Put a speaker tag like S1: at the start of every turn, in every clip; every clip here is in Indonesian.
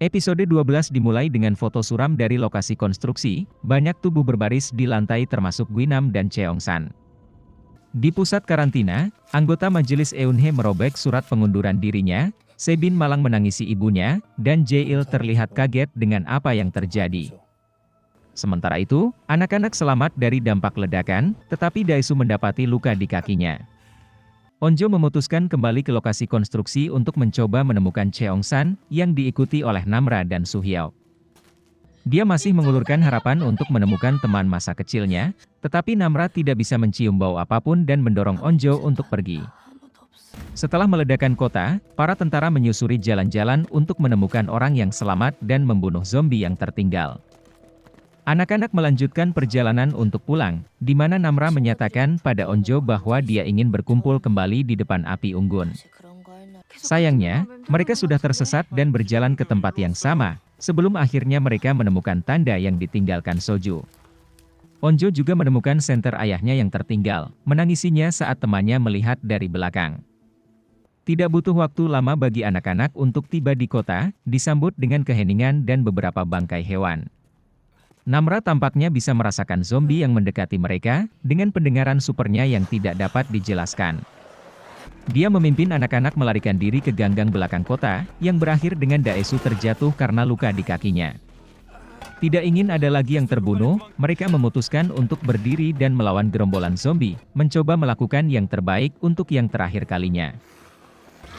S1: Episode 12 dimulai dengan foto suram dari lokasi konstruksi, banyak tubuh berbaris di lantai termasuk Guinam dan Cheongsan. Di pusat karantina, anggota majelis Eunhye merobek surat pengunduran dirinya, Sebin malang menangisi ibunya, dan Jae-il terlihat kaget dengan apa yang terjadi. Sementara itu, anak-anak selamat dari dampak ledakan, tetapi Daesu mendapati luka di kakinya. Onjo memutuskan kembali ke lokasi konstruksi untuk mencoba menemukan Cheongsan, yang diikuti oleh Namra dan Suhyok. Dia masih mengulurkan harapan untuk menemukan teman masa kecilnya, tetapi Namra tidak bisa mencium bau apapun dan mendorong Onjo untuk pergi. Setelah meledakan kota, para tentara menyusuri jalan-jalan untuk menemukan orang yang selamat dan membunuh zombie yang tertinggal. Anak-anak melanjutkan perjalanan untuk pulang, di mana Namra menyatakan pada Onjo bahwa dia ingin berkumpul kembali di depan api unggun. Sayangnya, mereka sudah tersesat dan berjalan ke tempat yang sama, sebelum akhirnya mereka menemukan tanda yang ditinggalkan Soju. Onjo juga menemukan senter ayahnya yang tertinggal, menangisinya saat temannya melihat dari belakang. Tidak butuh waktu lama bagi anak-anak untuk tiba di kota, disambut dengan keheningan dan beberapa bangkai hewan. Namra tampaknya bisa merasakan zombie yang mendekati mereka, dengan pendengaran supernya yang tidak dapat dijelaskan. Dia memimpin anak-anak melarikan diri ke ganggang belakang kota, yang berakhir dengan Daesu terjatuh karena luka di kakinya. Tidak ingin ada lagi yang terbunuh, mereka memutuskan untuk berdiri dan melawan gerombolan zombie, mencoba melakukan yang terbaik untuk yang terakhir kalinya.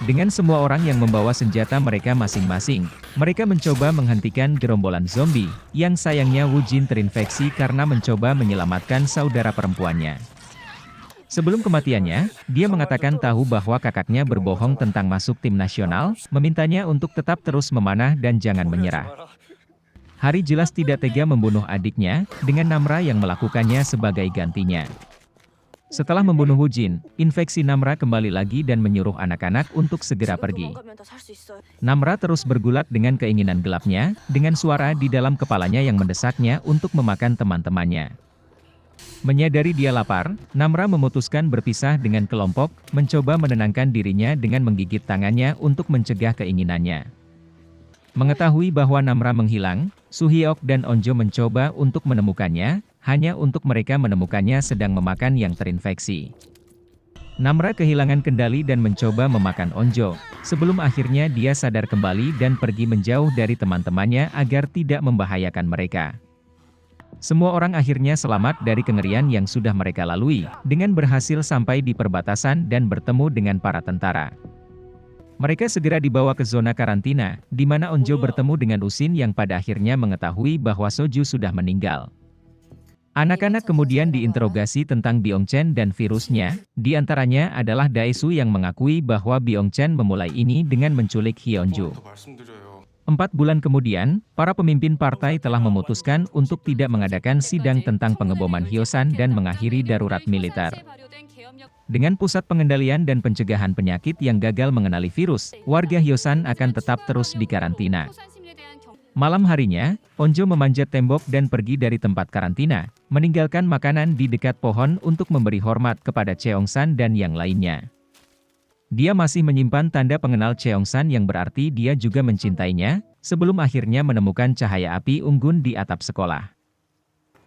S1: Dengan semua orang yang membawa senjata mereka masing-masing, mereka mencoba menghentikan gerombolan zombie, yang sayangnya Wu Jin terinfeksi karena mencoba menyelamatkan saudara perempuannya. Sebelum kematiannya, dia mengatakan tahu bahwa kakaknya berbohong tentang masuk tim nasional, memintanya untuk tetap terus memanah dan jangan menyerah. Hari jelas tidak tega membunuh adiknya, dengan Namra yang melakukannya sebagai gantinya. Setelah membunuh Wu Jin, infeksi Namra kembali lagi dan menyuruh anak-anak untuk segera pergi. Namra terus bergulat dengan keinginan gelapnya, dengan suara di dalam kepalanya yang mendesaknya untuk memakan teman-temannya. Menyadari dia lapar, Namra memutuskan berpisah dengan kelompok, mencoba menenangkan dirinya dengan menggigit tangannya untuk mencegah keinginannya. Mengetahui bahwa Namra menghilang, Suhyok dan Onjo mencoba untuk menemukannya, hanya untuk mereka menemukannya sedang memakan yang terinfeksi. Namra kehilangan kendali dan mencoba memakan Onjo, sebelum akhirnya dia sadar kembali dan pergi menjauh dari teman-temannya agar tidak membahayakan mereka. Semua orang akhirnya selamat dari kengerian yang sudah mereka lalui, dengan berhasil sampai di perbatasan dan bertemu dengan para tentara. Mereka segera dibawa ke zona karantina, di mana Onjo bertemu dengan Usin yang pada akhirnya mengetahui bahwa Soju sudah meninggal. Anak-anak kemudian diinterogasi tentang Byongchen dan virusnya, di antaranya adalah Daesu yang mengakui bahwa Byongchen memulai ini dengan menculik Hyunju. 4 bulan kemudian, para pemimpin partai telah memutuskan untuk tidak mengadakan sidang tentang pengeboman Hyosan dan mengakhiri darurat militer. Dengan pusat pengendalian dan pencegahan penyakit yang gagal mengenali virus, warga Hyosan akan tetap terus dikarantina. Malam harinya, Onjo memanjat tembok dan pergi dari tempat karantina, meninggalkan makanan di dekat pohon untuk memberi hormat kepada Cheongsan dan yang lainnya. Dia masih menyimpan tanda pengenal Cheongsan yang berarti dia juga mencintainya, sebelum akhirnya menemukan cahaya api unggun di atap sekolah.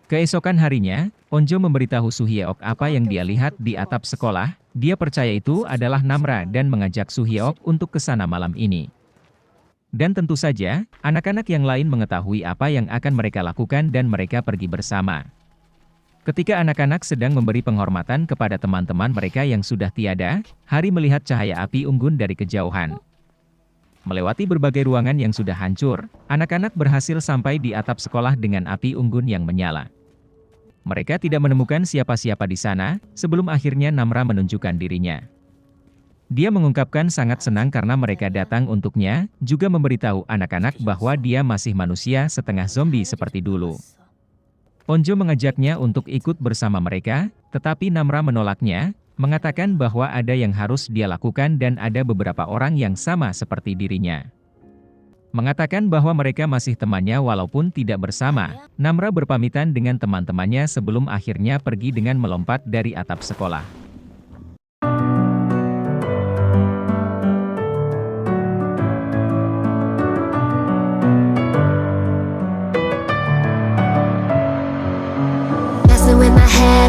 S1: Keesokan harinya, Onjo memberitahu Suhyok apa yang dia lihat di atap sekolah, dia percaya itu adalah Namra dan mengajak Suhyok untuk ke sana malam ini. Dan tentu saja, anak-anak yang lain mengetahui apa yang akan mereka lakukan dan mereka pergi bersama. Ketika anak-anak sedang memberi penghormatan kepada teman-teman mereka yang sudah tiada, Hari melihat cahaya api unggun dari kejauhan. Melewati berbagai ruangan yang sudah hancur, anak-anak berhasil sampai di atap sekolah dengan api unggun yang menyala. Mereka tidak menemukan siapa-siapa di sana, sebelum akhirnya Namra menunjukkan dirinya. Dia mengungkapkan sangat senang karena mereka datang untuknya, juga memberitahu anak-anak bahwa dia masih manusia setengah zombie seperti dulu. Onjo mengajaknya untuk ikut bersama mereka, tetapi Namra menolaknya, mengatakan bahwa ada yang harus dia lakukan dan ada beberapa orang yang sama seperti dirinya. Mengatakan bahwa mereka masih temannya walaupun tidak bersama, Namra berpamitan dengan teman-temannya sebelum akhirnya pergi dengan melompat dari atap sekolah.
S2: in my head